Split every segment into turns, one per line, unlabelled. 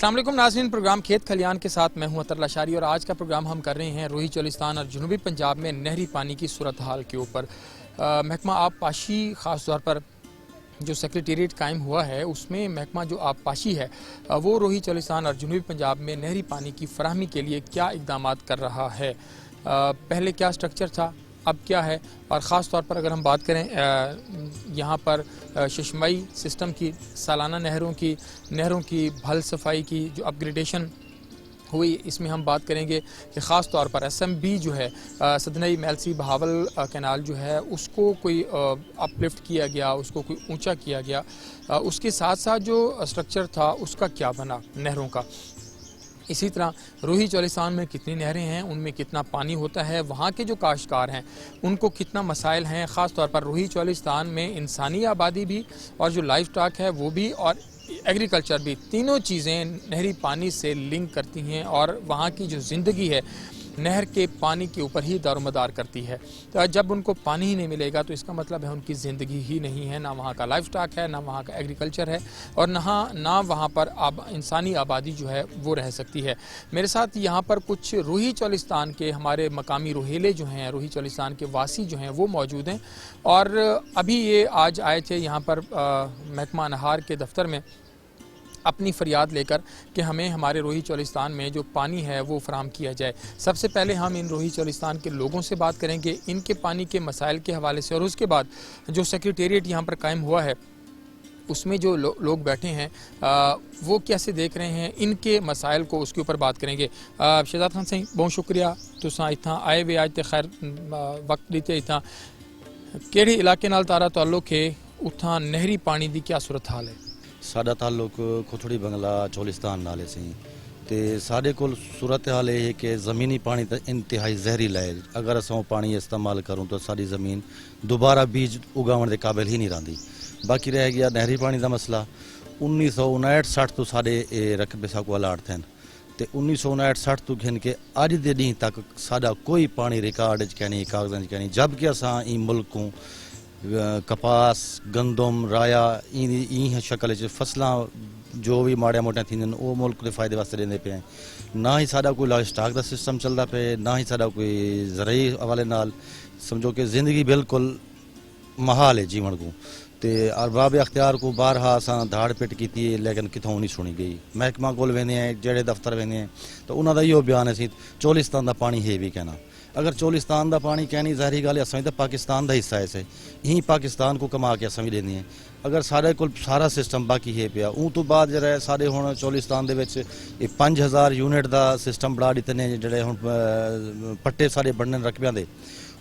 अस्सलाम वालेकुम नाज़रीन, प्रोग्राम खेत खलियान के साथ मैं हूं अतर लाशारी और आज का प्रोग्राम हम कर रहे हैं रोही चोलिस्तान और जनूबी पंजाब में नहरी पानी की सूरत हाल के ऊपर। महकमा आब पाशी ख़ास तौर पर जो सेक्रेटेरिएट कायम हुआ है उसमें महकमा जो आब पाशी है वो रोही चोलिस्तान और जनूबी पंजाब में नहरी पानी की फराहमी के लिए क्या इक़दामात कर रहा है, पहले क्या स्ट्रक्चर था, अब क्या है। और ख़ास तौर पर अगर हम बात करें यहाँ पर चश्माई सिस्टम की, सालाना नहरों की भल सफाई की जो अपग्रेडेशन हुई, इसमें हम बात करेंगे कि ख़ास तौर पर SMB जो है सदनई मेलसी बहावल कैनाल जो है उसको कोई अपलिफ्ट किया गया, उसको कोई ऊंचा किया गया, उसके साथ साथ जो स्ट्रक्चर था उसका क्या बना नहरों का। इसी तरह रोही चोलिस्तान में कितनी नहरें हैं, उनमें कितना पानी होता है, वहाँ के जो काश्तकार हैं उनको कितना मसाइल हैं। ख़ास तौर पर रोही चोलिस्तान में इंसानी आबादी भी और जो लाइफ स्टॉक है वो भी और एग्रीकल्चर भी, तीनों चीज़ें नहरी पानी से लिंक करती हैं और वहाँ की जो ज़िंदगी है नहर के पानी के ऊपर ही दारोमदार करती है। तो जब उनको पानी ही नहीं मिलेगा तो इसका मतलब है उनकी ज़िंदगी ही नहीं है, ना वहाँ का लाइफ स्टॉक है, ना वहाँ का एग्रीकल्चर है और ना वहाँ पर इंसानी आबादी जो है वो रह सकती है। मेरे साथ यहाँ पर कुछ रोही चोलिस्तान के हमारे मकामी रोहेले जो हैं, रोही चोलिस्तान के वासी जो हैं वो मौजूद हैं और अभी ये आज आए थे यहाँ पर महकमा नहार के दफ्तर में अपनी फ़रियाद लेकर कि हमें हमारे रोही चोलिस्तान में जो पानी है वो फराहम किया जाए। सबसे पहले हम इन रोही चोलिस्तान के लोगों से बात करेंगे इनके पानी के मसाइल के हवाले से और उसके बाद जो सेक्रेटेरिएट यहाँ पर कायम हुआ है उसमें जो लोग बैठे हैं वो कैसे देख रहे हैं इनके मसाइल को, उसके ऊपर बात करेंगे। शहजाद खान सिंह, बहुत शुक्रिया तुसां इत्थां आए हुए, अज तो खैर वक्त दिते इत्थां केड़े इलाके नाल तारा ताल्लुक है, उत्थां नहरी पानी की क्या सूरत हाल है?
साडा ताल्लुक खोथड़ी बंगला चोलिस्तान नाले से ते साढ़े को सूरत हाल है कि ज़मीनी पानी तो इंतहाई जहरीला है। अगर असों पानी इस्तेमाल करूँ तो साड़ी ज़मीन दोबारा बीज उगावन के काबिल ही नहीं रही। बाकी रह गया नहरी पानी का मसला। 1959-60 तो साढ़े रकबे साकू अलाट थे तो 1959-60 तो घिन के अज के डी तक साडा कोई पानी रिकॉर्ड कहनी कागजां कहनी, जबकि असां ई मुल्क को कपास, गंदम, राया ई शक्ल फसलां जो भी माड़िया मोटिया थी वो मुल्क के फायदे वास्ते देंदे पे हैं। ना ही साडा कोई लाइफ स्टॉक का सिस्टम चलता पे, ना ही साडा कोई ज़रई हवाले नाल समझो कि जिंदगी बिल्कुल महाल है जीवन को। तो अरबाब अख्तियार को बारहा असां धाड़ पिट की थी लेकिन कितों नहीं सुनी गई। महकमा कोल वेंदे हैं, जेड़े दफ्तर वेंदे हैं तो उन्हों का इो बयान है चोलिस्तान का पानी है भी कहना। अगर चोलिस्तान का पानी कहनी ज़ाहिरी गल है, तो पाकिस्तान का हिस्सा है से यही पाकिस्तान को कमा के असं भी देनी है। अगर साढ़े को सारा सिस्टम बाकी है पिया उन तो बाद जरा साढ़े हुण चोलिस्तान के 5000 यूनिट का सिस्टम बढ़ा दिते ने, जेडे हुण पट्टे सारे बनने रकबियां दे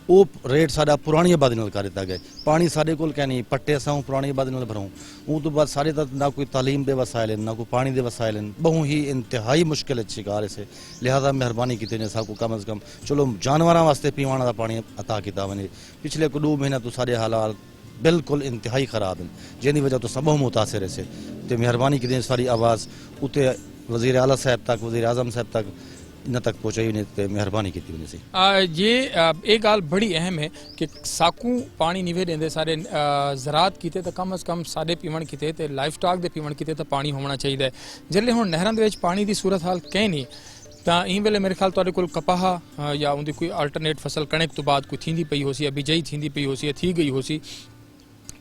वो रेट साडा पुरानी आबादी नाल कर दिता गया। पानी साढ़े को कहनी पट्टे असां पुरानी आबादी नाल भरूं उन तो बाद सारे ना कोई तालीम के वसाइल हैं, ना कोई पानी के वसाइल हैं, बहु ही इंतहाई मुश्किल शिकार है। लिहाजा मेहरबानी की सबको कम अज़ कम चलो जानवरों वास्ते पीवाना का पानी अता किया वने। पिछले को 2 महीना तो सारे हालात बिल्कुल इंतहाई ख़राब हैं जिंदी वजह तो सब मुतासर है। तो मेहरबानी की सारी आवाज़ उतने वज़ीर आला साहब तक, वज़ीर आज़म साहब तक इन तक पहुँचाई ने मेहरबानी की थी।
ये एक गाल बड़ी अहम है कि साकू पानी निवे देंदे सारे ज़रात किते तो कम अज़ कम साढ़े पीवन किते तो लाइफ स्टॉक के पीवन किते तो पानी होना चाहिए। जिले हुण नहरां दे विच पानी की सूरत हाल कहीं नहीं तो इन वेले मेरे ख्याल तुहाडे कोल कपाह या उनकी कोई अल्टरनेट फसल कणक तो बाद कोई थींदी पई होसी, बिजाई थींदी पई होसी, थी गई होसी।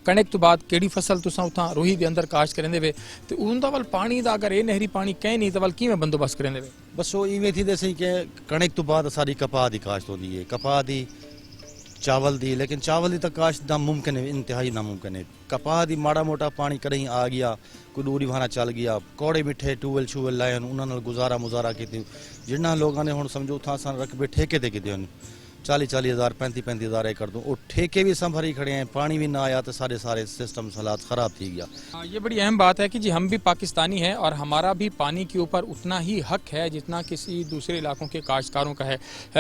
कणक तो बाद केड़ी फसल तुसां उतां रोही के अंदर काश्त करेंदे वे तो उनका वल पानी का अगर ये नहरी पानी कहीं नहीं तो वल किवें बंदोबस्त करेंदे वे?
बस वो इवें थी सी कि कणक तो बाद सारी कपाह की काश्त होती है, कपाह की, चावल दी, लेकिन चावल की तो काश्त नामुमकिन है, इंतहाई नामुमकिन है। कपाह की माड़ा मोटा पानी कहीं आ गया, कोई दूरी वहां चल गया, कौड़े मिठे टूबल शूबल लाए उन्होंने गुजारा मुजारा की। जिन्होंने लोगों ने हुण समझो उथा रकबे ठेके ते किते 40-40 हज़ार 35-35 हज़ार एकड़ तो वो ठेके भी सब भरी खड़े हैं, पानी भी ना आया तो सारे सिस्टम हालात ख़राब थी गया।
ये बड़ी अहम बात है कि जी हम भी पाकिस्तानी हैं और हमारा भी पानी के ऊपर उतना ही हक है जितना किसी दूसरे इलाकों के काश्तकारों का है।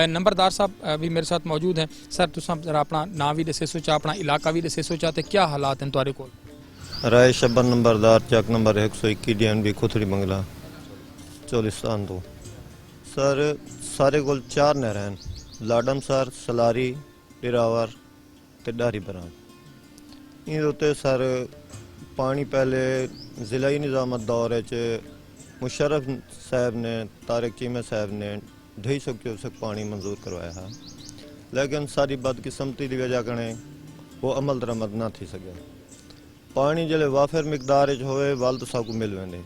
नंबरदार साहब भी मेरे साथ मौजूद हैं। सर तुसां जरा अपना नाम भी दसे सोचा, अपना इलाका भी दसे सोचा तो क्या हालात हैं तुहाडे कोल?
राय शब्बन नंबरदार चक नंबर 121 DNB खोथड़ी बंगला चोलिस्तान तो। सर सारे कोल 4 नहर हैं, लाडमसर, सलारी, डिरावर ते डारी बरान। इन उत्ते सर पानी पहले जिला निज़ामत दौर मुशर्रफ साहब ने, तारिक चीमा साहब ने 250 क्यूसेक पानी मंजूर करवाया है, लेकिन सारी बदकिस्मती की वजह कने वो अमल दरामद ना थी सके। पानी जले वाफिर मिकदार होवे वल तो सबको मिल वेंदे,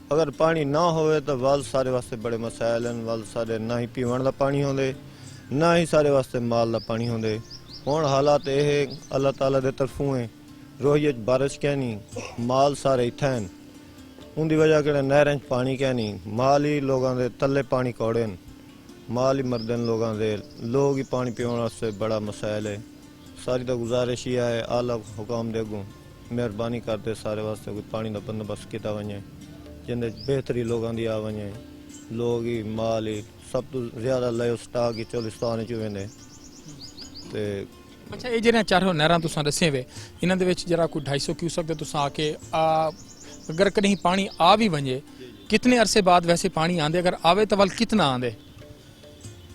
अगर पानी ना होवे तो वल सारे वास्ते बड़े मसाइल हैं। वल सारे ना ही पीवन का पानी होंदे, ना ही सारे वास्ते माल का पानी होंदे। हुण हालात यह अल्लाह ताला दे तरफों है, रोहित बारिश कहनी, माल सारे इत्थै हैं, उनकी वजह कन्नै नहरें च पानी कहनी, माल ही लोगों के तले पानी कौड़े न, माल ही मरदे न लोगों के, लोग ही पानी पीने वास्ते बड़ा मसाइल है। सारी तो गुजारिश ही है आला हुकाम दे अगों मेहरबानी करते सारे वास्ते कोई पानी का बंदोबस्त किया वजे, जिंदे बेहतरी लोगों की आ वजे, लोग ही माल ही सब तो ज्यादा लयो स्टाक ही चोलिस्तान च वेंदे। ते
अच्छा, ये जो चारों नहर तुसा दसे वे, इन्होंने जरा कोई 250 क्यूसेक दे तुसा आके अगर कहीं पानी आ भी वजे, कितने अरसे बाद वैसे पानी आंदे, अगर आवे तो वल कितना आंदे?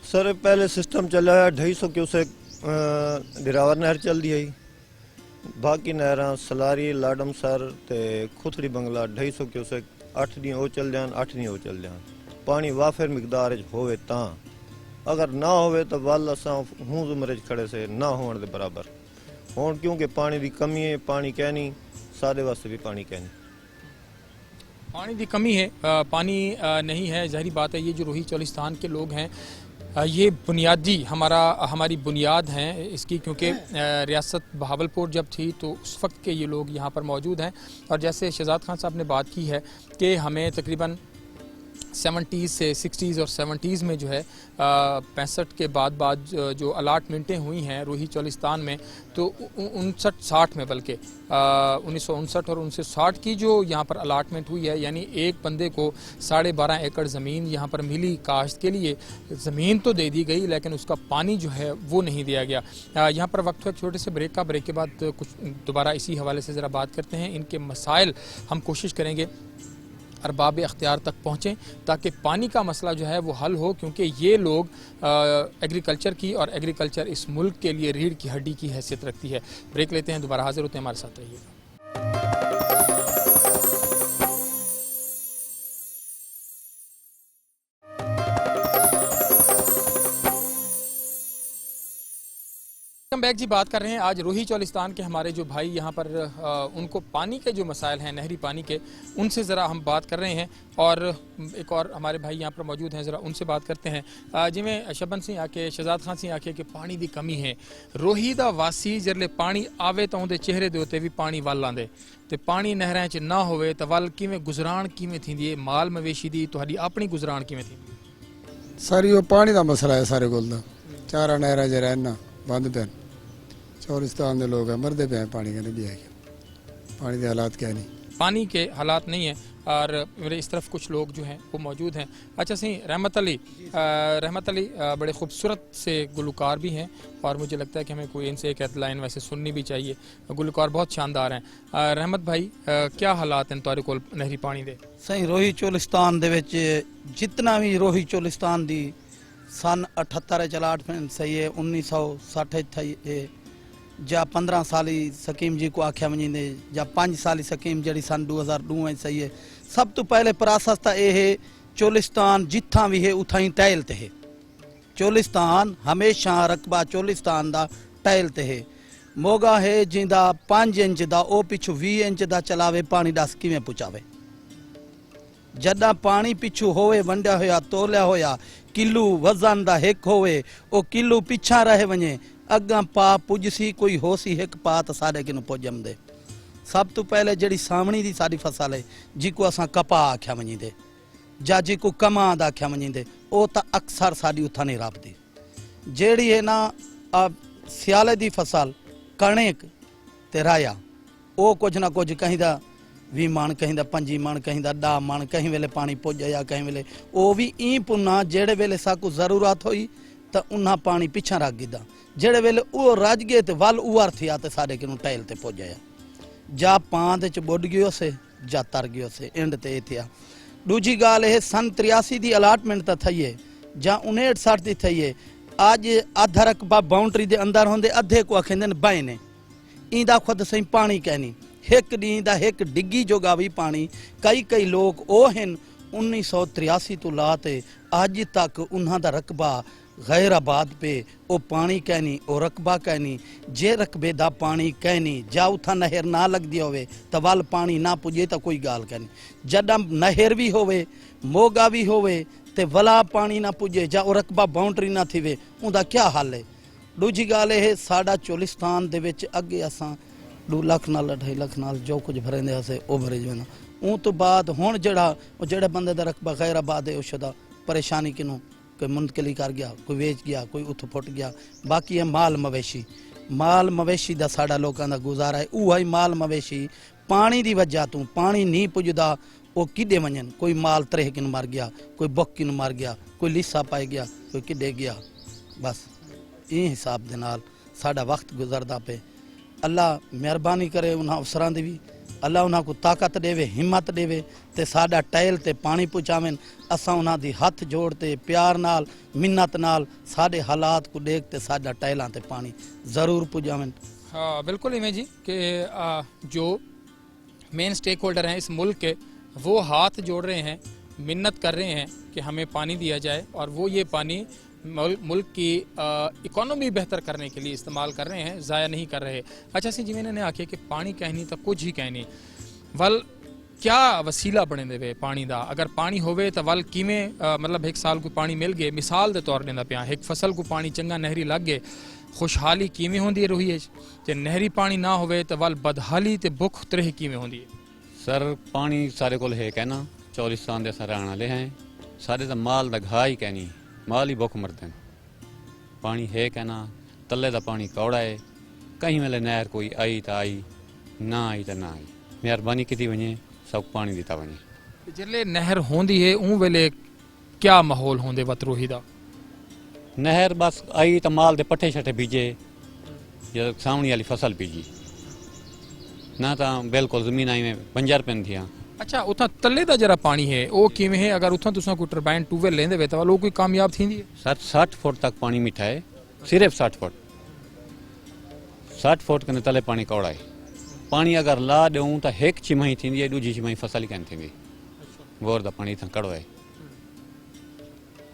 सर पहले सिस्टम चला है 250 क्यूसेक दिरावर नहर चल दी है, बाकी नहर सलारी, लाडमसर ते खुथड़ी बंगला 250 क्यूसेक 8 दिन वो चल जान, 8 दिन वो चल जान। पानी वाफिर मिकदार होवे तां, अगर ना होवे तो वल असां हूँ उम्र खड़े से ना होने के बराबर हुण, क्योंकि पानी की कमी है। पानी कहनी सारे वास्ते भी पानी कहनी,
पानी की कमी है, पानी नहीं है, ज़ाहिर बात है। ये जो रोही चोलिस्तान के लोग हैं, ये बुनियादी हमारी बुनियाद हैं इसकी, क्योंकि रियासत बहावलपुर जब थी तो उस वक्त के ये लोग यहाँ पर मौजूद हैं। और जैसे शहजाद खान साहब ने बात की है कि हमें तकरीबन 70s से 60s और 70s में जो है 65 के बाद जो अलाटमेंटें हुई हैं रोही चोलिस्तान में, तो 59-60 में, बल्कि 1959 और 1960 की जो यहाँ पर अलाटमेंट हुई है, यानी एक बंदे को 12.5 एकड़ ज़मीन यहाँ पर मिली काश्त के लिए। ज़मीन तो दे दी गई लेकिन उसका पानी जो है वो नहीं दिया गया। यहाँ पर वक्त एक छोटे से ब्रेक का, ब्रेक के बाद कुछ दोबारा इसी हवाले से ज़रा बात करते हैं। इनके मसाइल हम कोशिश करेंगे अरबाब अख्तियार तक पहुँचें ताकि पानी का मसला जो है वो हल हो, क्योंकि ये लोग एग्रीकल्चर की, और एग्रीकल्चर इस मुल्क के लिए रीढ़ की हड्डी की हैसियत रखती है। ब्रेक लेते हैं, दोबारा हाजिर होते हैं, हमारे साथ रहिएगा। बैक जी, बात कर रहे हैं आज रोही चोलिस्तान के हमारे जो भाई यहाँ पर उनको पानी के जो मसाइल हैं, नहरी पानी के, उनसे ज़रा हम बात कर रहे हैं। और एक और हमारे भाई यहाँ पर मौजूद हैं, ज़रा उनसे बात करते हैं। जिमें शबन सिंह आके, शहजाद खान सिंह आके कि पानी की कमी है, रोही दा वासी जरले पानी आवे तो उनके चेहरे के उत्ते भी पानी वल आंदे, ते पानी नहरें च ना होवे तो वल किवें गुजरान किवें थींदी है, माल मवेशी दी तुहाडी अपनी गुजरान किवें थींदी?
सर यो पानी का मसला है सारे कोल दा, चारा नहरा च रहना बंद पे चोलिस्तान के लोग मरते पे हैं पानी के, नहीं है पानी के हालात क्या नहीं,
पानी के हालात नहीं है। और मेरे इस तरफ कुछ लोग जो हैं वो मौजूद हैं। अच्छा सही, रहमत अली बड़े खूबसूरत से गुलकार भी हैं, और मुझे लगता है कि हमें कोई इनसे एक लाइन वैसे सुननी भी चाहिए। गुलकार बहुत शानदार हैं। रहमत भाई, क्या हालात हैं तुहाडे कोल नहरी पानी दे?
सही रोही चोलिस्तान दे विच जितना भी रोही चोलिस्तान दी सन 78 च अलाटमेंट सही है, 1960 थी है, जा 15 साली स्कीम जी को आख्या वञे, जा 5 साली स्कीम जी सन 2002 सही है। सब तो पहले प्रोसेस तो यह है, चोलिस्तान जिथा भी है उथा ही टहल ते है। चोलिस्तान हमेशा रकबा चोलिस्तान दा टहल ते है। मोगा है जिंदा 5 इंच दा ओ पिछू 20 इंच दा चलावे, पानी दस किवें पुचावे। जदा पानी पिछू होवे वंडिया होया तोलिया होया, किलो वजन दा एक होवे, ओ किलो पिछा रहे वञे, अगा पा पुजसी कोई होसी एक पा तो सारे किन पुजम दे। सब तो पहले जड़ी सावणी दी सारी फसल है, जिको असा कपा आख्या वञींदे, जा जिको कमाद आख्या वञींदे, ओ तो अक्सर साड़ी उथा नहीं रबदी। जेड़ी है ना सियाले दी फसल कणिक ते राया, ओ कुछ ना कुछ कहीं दा 20 मण, कहीं दा 5 मण, कहीं दा 10 मण, कहीं वेले पानी पुज या कहीं वेले ओ भी ई पुना, जेड़े वेले साकू जरूरत होई तो उन्हा पानी पिछा रख गिदा, जेड़े वेले वो रज गए तो वल उर थिया तो सारे किनू टहल ते पुजाया। जा पांद च बुड गयो से, जा तर गयो से, एंड ते थिया। दूजी गाल है सन 83 दी अलाटमेंट तो थी है, जा 59-60 दी थी है। अज आधा रकबा बाउंड्री दे अंदर होंदे, अधे को आखेंदे बाए ने, इंदा खुद सही पानी कहनी, एक डी दा एक डिग्गी जोगा भी पानी। कई लोग ओ हैं 1983 ਤੋਂ ਲਾ ਤੇ ਅੱਜ ਤੱਕ ਉਹਨਾਂ ਦਾ ਰਕਬਾ ਗੈਰਾਬਾਦ पे ਉਹ ਪਾਣੀ ਕਹਿਨੀ ਉਹ ਰਕਬਾ ਕਹਿਨੀ ਜੇ ਰਕਬੇ ਦਾ ਪਾਣੀ ਕਹਿਨੀ ਜਾਂ ਉਥਾ ਨਹਿਰ ਨਾ ਲੱਗਦੀ ਹੋਵੇ ਤਾਂ ਵੱਲ ਪਾਣੀ ਨਾ ਪੁੱਜੇ ਤਾਂ ਕੋਈ ਗੱਲ ਕਹਿਨੀ ਜਦਾਂ ਨਹਿਰ ਵੀ ਹੋਵੇ ਮੋਗਾ ਵੀ ਹੋਵੇ ਤੇ ਵਲਾ ਪਾਣੀ ਨਾ ਪੁੱਜੇ ਜਾਂ ਉਹ ਰਕਬਾ ਬਾਉਂਡਰੀ ਨਾ ਥੀਵੇ ਉਹਦਾ ਕੀ ਹੱਲ ਹੈ। ਦੂਜੀ ਗੱਲ ਇਹ ਸਾਡਾ ਚੋਲਿਸਤਾਨ ਦੇ ਵਿੱਚ ਅੱਗੇ ਅਸਾਂ 2 ਲੱਖ ਨਾਲ 2.5 ਲੱਖ ਨਾਲ ਜੋ ਕੁਝ ਭਰਦੇ ਹਸੇ ਉਹ ਭਰੇ ਜਣਾ ਉਹ ਤੋਂ ਬਾਅਦ ਹੁਣ ਜਿਹੜੇ ਬੰਦੇ ਦਾ ਰਕਬਾ ਗੈਰਾਬਾਦ ਹੈ ਉਸ ਦਾ ਪਰੇਸ਼ਾਨੀ ਕਿਨੂੰ कोई मुंतकली कर गया कोई वेच गया कोई उत फुट गया बाकी है माल मवेशी दा साडा लोकां दा गुजारा है वो है माल मवेशी पानी दी वजह तू पानी नहीं पुजदा वो किडे वंजन कोई माल तरह किन मर गया कोई बुक किन मर गया कोई लिस्सा पाई गया कोई किडे गया बस ये हिसाब दे नाल साडा वक्त गुजरदा पे अल्लाह मेहरबानी करे उन्हां अफसरां दी भी अल्लाह उन्हां को ताकत देवे हिम्मत देवे ते साडा टैल ते पानी पहुँचावें असां उन्हां दी हथ जोड़ते प्यार नाल मिन्नत नाल साडे हालात को देख ते साडा टैलां ते पानी ज़रूर पहुँचावें।
हाँ बिल्कुल इमें जी कि जो मेन स्टेक होल्डर हैं इस मुल्क के वो हाथ जोड़ रहे हैं मिन्नत कर रहे हैं कि हमें पानी दिया जाए और वो ये पानी मुल्क की इकोनॉमी बेहतर करने के लिए इस्तेमाल कर रहे हैं ज़ाया नहीं कर रहे। अच्छा सी जिमें ने आखे कि पानी कहनी तो कुछ ही कहनी वल क्या वसीला बने दे पानी दा अगर पानी होवे तो वल किमें मतलब एक साल को पानी मिल गए मिसाल के तौर देंदा पिया एक फसल को पानी चंगा नहरी लग गए खुशहाली किमें होंदी है रोही जे नहरी पानी ना होवे तो वल बदहाली ते भुख तरह किमें होंदी है।
सर पानी सारे कोल है कहना चौलिस्तान दे रहने वाले हैं सारे तो माल दा घा ही कहनी माल ही भुख मरते हैं पानी है कहना तले दा पानी कौड़ा है कहीं वेले नहर कोई आई तो आई ना आई तो ना आई मेहरबानी की वने सब पानी दिता वने
जिले नहर होंदी है उन वेले क्या माहौल होंदे वत रोही दा
नहर बस आई तो माल दे पट्ठे छठे बीजे या सावणी वाली फसल बीजी ना तो बिल्कुल जमीन आई में बंजर पेन थिया।
अच्छा उतना तले दा जरा पानी है वो किवें है अगर उतना तुसा कोई टरबाइन ट्यूबवेल लेंदे वे तो कोई कामयाब थींदी है।
सर 60 फुट तक पानी मीठा है सिर्फ 60 फुट कने तले पानी कौड़ा है पानी अगर ला दूँ तो एक छिमाही थी है दूजी छिमाही फसल कैन थी बोर का पानी इतना कड़वा है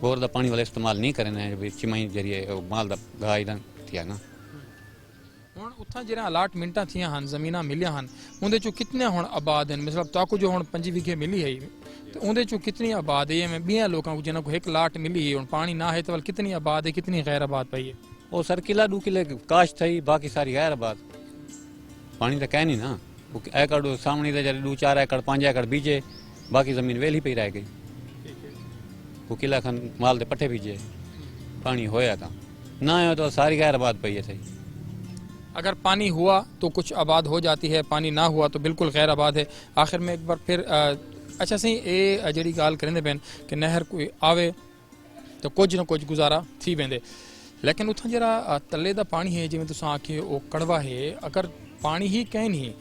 बोर का पानी वाले इस्तेमाल नहीं करें छिमाही जरिए माल का गाय थिया ना
ਹੁਣ ਉੱਥਾਂ ਜਿਹੜਾ ਅਲਾਟਮੈਂਟਾਂ ਥੀਆਂ ਹਨ ਜ਼ਮੀਨਾਂ ਮਿਲੀਆਂ ਹਨ ਉਹਦੇ ਚੋਂ ਕਿੰਨੇ ਹੁਣ ਆਬਾਦ ਹਨ ਮਤਲਬ ਤਾਕੂ ਜੋ ਹੁਣ 5 ਵਿਗੇ ਮਿਲੀ ਹੈ ਤੇ ਉਹਦੇ ਚੋਂ ਕਿੰਨੀ ਆਬਾਦ ਹੈ ਮੈਂ 20 ਲੋਕਾਂ ਨੂੰ ਜਿਹਨਾਂ ਕੋ ਇੱਕ ਲਾਟ ਮਿਲੀ ਹੈ ਹੁਣ ਪਾਣੀ ਨਾ ਹੈ ਤਾਂ ਕਿੰਨੀ ਆਬਾਦ ਹੈ ਕਿੰਨੀ ਗੈਰ ਆਬਾਦ ਪਈ ਹੈ
वो सर किला 2 किले काश थी बाकी सारी गैर आबाद पानी तो कह नहीं ना वो एकड़ सामने तो जरे 2-4 एकड़ 5 एकड़ बीजे बाकी जमीन वेली पी रह गई वो किला खन माल दे पट्ठे बीजे पानी होया था ना हो तो सारी गैर आबाद पई है थी
अगर पानी हुआ तो कुछ आबाद हो जाती है पानी ना हुआ तो बिल्कुल गैर आबाद है। आखिर में एक बार फिर अच्छा सही ये जी गाल करेंदे पैन कि नहर कोई आवे तो कुछ ना कुछ गुजारा थी वेंदे लेकिन उतना जरा तले का पानी है जिवें तुसां आखे वो कड़वा है अगर पानी ही कहीं नहीं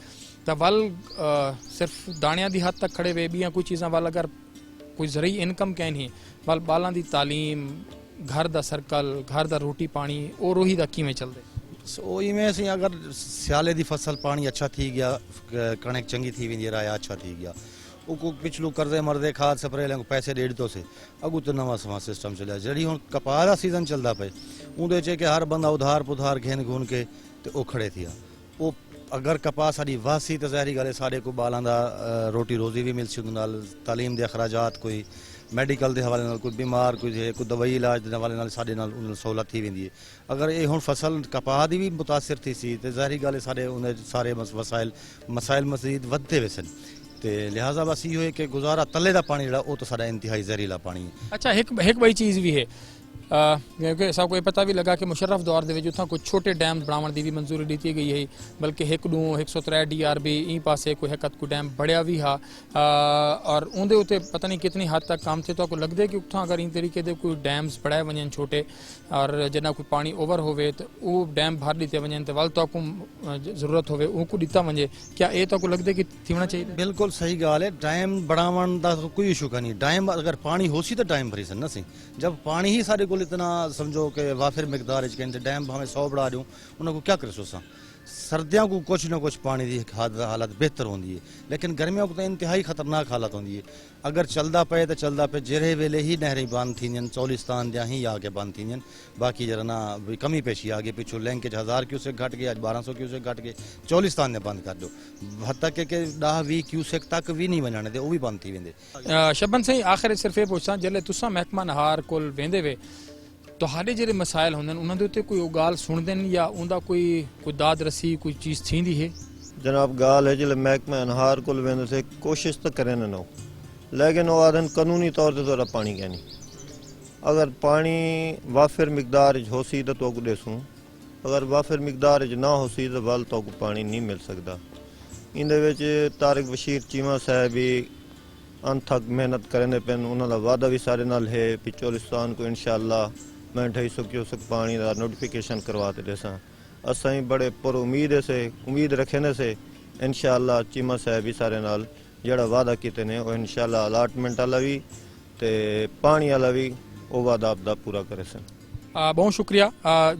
तो वल सिर्फ दाणियां दी हद तक खड़े वे भी कोई चीज़ां वाल अगर कोई जरिए इनकम कहीं नहीं वल बालां दी तालीम घर दा सर्कल घर दा रोटी पानी वो रोही दा किवें चलदे
सो इवें सी अगर सियाले दी फसल पानी अच्छा थी गया कणक चंगी थी वेंदी राया अच्छा थी गया वो पिछलू कर्जे मरदे खाद स्प्रे लें पैसे 150 से अगू तो नवा सवा सिस्टम चलिया जी हूँ कपाह का सीजन चलता पे उहदे च कि हर बंदा उधार पुधार घेन घून के ते वो खड़े थिया वो अगर कपाह साड़ी वासी तो ज़ाहिरी गल है साढ़े को बालां दा रोटी रोजी भी मिल सी नाल तालीम दे अखराजात कोई मैडिकल के हवाले नाल कोई बीमार कोई है कोई दवाई इलाज के हवाले नाल साडे नाल सहूलत थी वेंदी है अगर ये हुण फसल कपाह दी भी मुतासिर थी सी ते ज़ाहिरी गल है साडे उन्हें सारे मसाइल मज़ीद वधदे वेसन ते लिहाजा बस यो है कि गुजारा तले का पानी जिहड़ा वो तो साडा इंतहाई जहरीला पानी है।
अच्छा एक बड़ी चीज़ भी है क्योंकि सब को पता भी लगा कि मुशर्रफ दौर के उत्थां कुछ छोटे डैम बनाने की भी मंजूरी दी गई है बल्कि 103 DRB ई पासे कोई हकत को डैम बढ़िया भी हा और उनके उत्ते पता नहीं कितनी हद तक काम थे तो आपको लगता है कि उत्थां अगर इन तरीके के कोई डैम्स बढ़ाए वजन छोटे और जना कोई पानी ओवर होवे तो वो डैम भर दिते वजन तो वल तो जरूरत होवे उनको दिता वजे क्या ये तो लगता है कि थीना चाहिए।
बिल्कुल सही गाल है डैम बढ़ावन का कोई इशू का नहीं डैम अगर पानी हो सी तो डैम भरी सन सी जब पानी ही सारे को इतना समझो कि वाफिर मकदार डैम भावें 100 बढ़ा दूँ उन्होंने क्या कर सोसा सर्दियों को कुछ ना कुछ पानी की हालत बेहतर होती है, लेकिन गर्मियों को तो इंतहाई खतरनाक हालत होती है। अगर चलता पे तो चलता पे जहिड़े वेले ही नहरें बंद थींदियूं चोलिस्तान जा ही आके बंद थींदियूं, बाकी जरा ना भी कमी पेशी आगे पिछू लिंकेज 1000 क्यूसेक घट गए, अज 1200 क्यूसेक घट गए, चोलिस्तान ने बंद कर दो, हद तक के 10-20 क्यूसेक तक भी नहीं वञण दे, वो भी बंद थी वेंदे।
शबन सिंह आखिर सिर्फ ये पुछां जल्ले तुसां महकमा नहार कोल वेंदे वे ਤੁਹਾਡੇ ਜਿਹੜੇ ਮਸਾਇਲ ਹੁੰਦੇ ਨੇ ਉਹਨਾਂ ਦੇ ਉੱਤੇ ਕੋਈ ਉਹ ਗੱਲ ਸੁਣਦੇ ਨੇ ਜਾਂ ਉਹਦਾ ਕੋਈ ਦਾਦ ਰਸੀ ਕੋਈ ਚੀਜ਼ ਥੀਂਦੀ ਹੈ?
जनाब गाल है जिले महकमा अनहार को वेंदे से कोशिश तो करें ना, लेकिन वो आदन कानूनी तौर पर थोड़ा पानी क्या नहीं, अगर पानी वाफिर मिकदार हो सी तो को देसूँ, अगर वाफिर मिकदार ना हो सी तो वल तो पानी नहीं मिल सकता। इन तारिक बशीर चीमा साहब भी अनथक मेहनत करेंदे पेन, उन्होंने वादा भी सारे नाल है कि चोलिस्तान को इंशाअल्लाह मैं 250 क्यूसेक पानी का नोटिफिकेशन करवाते देसा। असाई बड़े पर उम्मीद रखने से इंशाअल्लाह चीमा साहब भी सारे नाल जड़ा वादा किते ने वो इंशाअल्लाह अलाटमेंट वाला भी ते पानी वाला भी वो वादा आपदा पूरा करे सन।
बहुत शुक्रिया।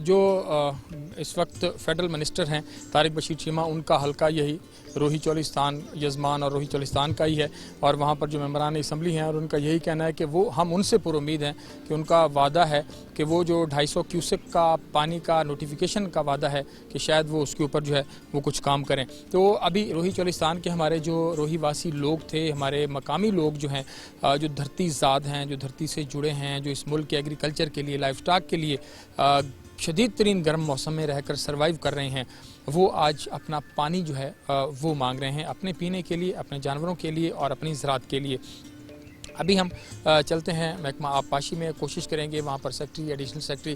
जो इस वक्त फेडरल मिनिस्टर हैं तारिक बशीर चीमा, उनका हल्का यही रोही चोलिस्तान यजमान और रोही चोलिस्तान का ही है, और वहाँ पर जो मेंबरान असम्बली हैं और उनका यही कहना है कि वो हम उनसे पुरुम्मीद हैं कि उनका वादा है कि वो जो 250 क्यूसेक का पानी का नोटिफिकेशन का वादा है कि शायद वो उसके ऊपर जो है वो कुछ काम करें। तो अभी रोही चोलिस्तान के हमारे जो रोही वासी लोग थे, हमारे मकामी लोग जो हैं, जो धरती ज़ाद हैं, जो धरती से जुड़े हैं, जो इस मुल्क के एग्रीकल्चर के लिए, लाइफ स्टॉक के लिए शदीद तरीन गर्म मौसम में रहकर सर्वाइव कर रहे हैं, वो आज अपना पानी जो है वो मांग रहे हैं अपने पीने के लिए, अपने जानवरों के लिए और अपनी ज़राअत के लिए। अभी हम चलते हैं महकमा आबपाशी में, कोशिश करेंगे वहाँ पर सेक्रेटरी, एडिशनल सेक्रेटरी,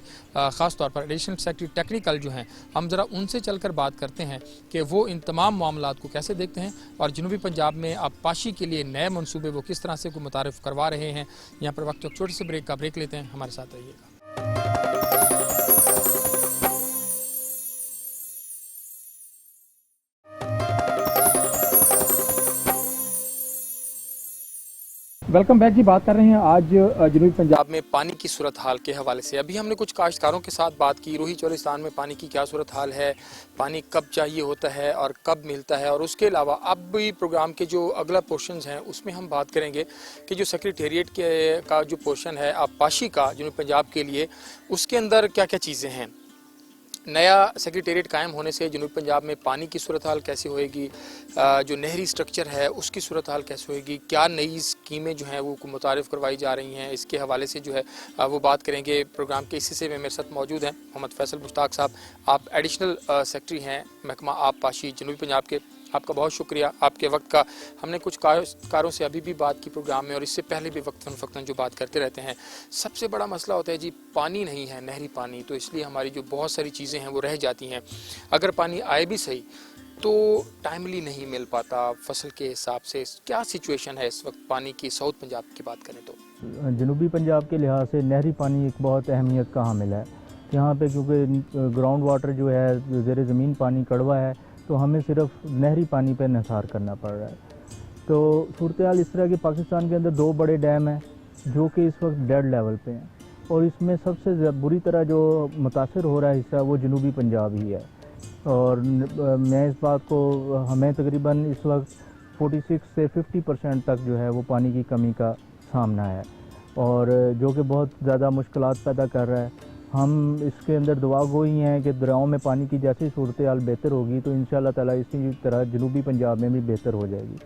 ख़ास तौर पर एडिशनल सेक्रेटरी टेक्निकल जो हैं, हम ज़रा उनसे चलकर बात करते हैं कि वो इन तमाम मामलात को कैसे देखते हैं और जनूबी पंजाब में आबपाशी के लिए नए मनसूबे वो किस तरह से को मुतारिफ़ करवा रहे हैं। यहाँ पर वक्त छोटे से ब्रेक का ब्रेक लेते हैं, हमारे साथ रहिएगा। वेलकम बैक जी। बात कर रहे हैं आज जनूबी पंजाब में पानी की सूरत हाल के हवाले से। अभी हमने कुछ काश्तकारों के साथ बात की, रोही चोलिस्तान में पानी की क्या सूरत हाल है, पानी कब चाहिए होता है और कब मिलता है, और उसके अलावा अब भी प्रोग्राम के जो अगला पोर्शंस हैं उसमें हम बात करेंगे कि जो सेक्रेटेरिएट का जो पोर्शन है आबपाशी का जनूबी पंजाब के लिए, उसके अंदर क्या क्या चीज़ें हैं। नया सेक्रेटेरिएट कायम होने से जनूबी पंजाब में पानी की सूरत हाल कैसे होएगी, जो नहरी स्ट्रक्चर है उसकी सूरत हाल कैसे होएगी, क्या नई स्कीमें जो हैं वो मुतारिफ़ करवाई जा रही हैं, इसके हवाले से जो है वो बात करेंगे। प्रोग्राम के इस हिस्से में मेरे साथ मौजूद हैं मोहम्मद फैसल मुश्ताक साहब, आप एडिशनल सेक्रेटरी हैं महकमा आबपाशी जनूबी पंजाब के। आपका बहुत शुक्रिया आपके वक्त का। हमने कुछ कारों से अभी भी बात की प्रोग्राम में, और इससे पहले भी वक्तन जो बात करते रहते हैं। सबसे बड़ा मसला होता है जी पानी नहीं है, नहरी पानी, तो इसलिए हमारी जो बहुत सारी चीज़ें हैं वो रह जाती हैं। अगर पानी आए भी सही तो टाइमली नहीं मिल पाता फसल के हिसाब से। क्या सिचुएशन है इस वक्त पानी की साउथ पंजाब की बात करें तो?
जनूबी पंजाब के लिहाज से नहरी पानी एक बहुत अहमियत का हामिल है यहाँ पे, क्योंकि ग्राउंड वाटर जो है ज़ेर ज़मीन पानी कड़वा है, तो हमें सिर्फ नहरी पानी पर निसार करना पड़ रहा है। तो सूरत हाल इस तरह की पाकिस्तान के अंदर 2 बड़े डैम हैं जो कि इस वक्त डेड लेवल पे हैं, और इसमें सबसे बुरी तरह जो मुतासर हो रहा है हिस्सा वो जनूबी पंजाब ही है। और मैं इस बात को, हमें तकरीबन इस वक्त 46 से 50% तक जो है वो पानी की कमी का सामना है, और जो कि बहुत ज़्यादा मुश्किलात पैदा कर रहा है। हम इसके अंदर दुआ गोई हैं कि दरियाओं में पानी की जैसी सूरत हाल बेहतर होगी तो इंशाअल्लाह ताला इसी तरह जनूबी पंजाब में भी बेहतर हो जाएगी।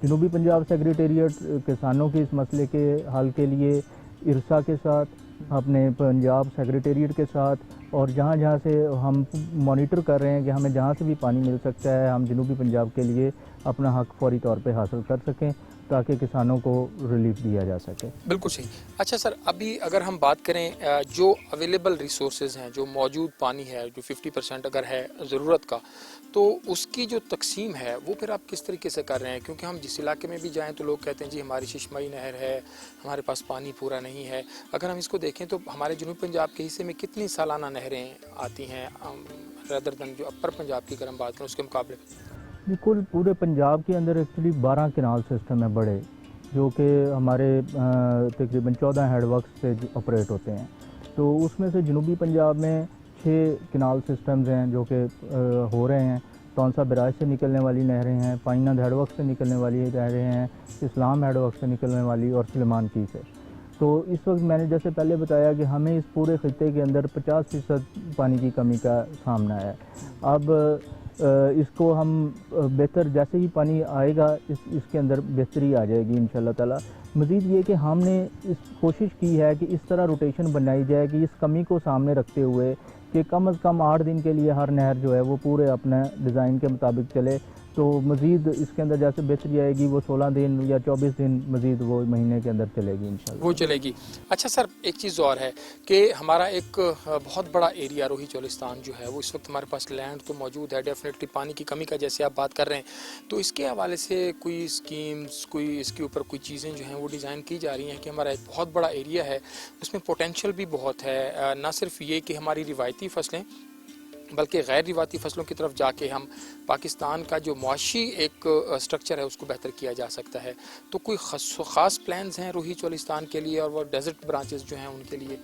जनूबी पंजाब सेक्रेटेरिएट किसानों के इस मसले के हल के लिए इरसा के साथ, अपने पंजाब सेक्रेटेरिएट के साथ, और जहाँ जहाँ से हम मॉनिटर कर रहे हैं कि हमें जहाँ से भी पानी मिल सकता है हम जनूबी पंजाब के लिए अपना हक फौरी तौर पे हासिल कर सकें ताकि किसानों को रिलीफ दिया जा सके।
बिल्कुल सही। अच्छा सर, अभी अगर हम बात करें जो अवेलेबल रिसोर्सेज हैं, जो मौजूद पानी है, जो 50% अगर है ज़रूरत का, तो उसकी जो तकसीम है वो फिर आप किस तरीके से कर रहे हैं? क्योंकि हम जिस इलाके में भी जाएं तो लोग कहते हैं जी हमारी शिशमई नहर है, हमारे पास पानी पूरा नहीं है। अगर हम इसको देखें तो हमारे जनूबी पंजाब के हिस्से में कितनी सालाना नहरें आती हैं रदर देन जो अपर पंजाब की अगर हम बात करें उसके मुकाबले?
बिल्कुल, पूरे पंजाब के अंदर एक्चुअली 12 कैनाल सिस्टम है बड़े, जो कि हमारे तकरीबन 14 हेडवर्क्स से ऑपरेट होते हैं। तो उसमें से जनूबी पंजाब में 6 किनाल सिस्टम्स हैं जो कि हो रहे हैं। तौनसा बराज से निकलने वाली नहरें हैं, पाइनंद हेडवर्क से निकलने वाली नहरें हैं, इस्लाम हेडवर्क से निकलने वाली और सुलेमान की से। तो इस वक्त मैंने जैसे पहले बताया कि हमें इस पूरे खित्ते के अंदर 50% पानी की कमी का सामना है। अब इसको हम बेहतर जैसे ही पानी आएगा इसके अंदर बेहतरी आ जाएगी इंशाल्लाह ताला। मज़ीद ये कि हमने इस कोशिश की है कि इस तरह रोटेशन बनाई जाए कि इस कमी को सामने रखते हुए कि कम से कम 8 दिन के लिए हर नहर जो है वो पूरे अपने डिज़ाइन के मुताबिक चले। तो मज़ीद इसके अंदर जैसे बेहतरी आएगी वो 16 दिन या 24 दिन मज़ीद वो महीने के अंदर चलेगी इंशाल्लाह।
वो चलेगी। अच्छा सर, एक चीज़ और है कि हमारा एक बहुत बड़ा एरिया रोही चोलिस्तान जो है वो इस वक्त हमारे पास लैंड तो मौजूद है, डेफिनेटली पानी की कमी का जैसे आप बात कर रहे हैं, तो इसके हवाले से कोई स्कीम्स, कोई इसके ऊपर कोई चीज़ें जो हैं वो डिज़ाइन की जा रही हैं कि हमारा एक बहुत बड़ा एरिया है, उसमें पोटेंशियल भी बहुत है, ना सिर्फ ये कि हमारी रिवायती फसलें बल्कि गैर रिवायती फसलों की तरफ जाके हम पाकिस्तान का जो मुआशी एक स्ट्रक्चर है उसको बेहतर किया जा सकता है। तो कोई ख़ास प्लान्स हैं रोही चोलिस्तान के लिए और वो डेजर्ट ब्रांचेस जो हैं उनके लिए?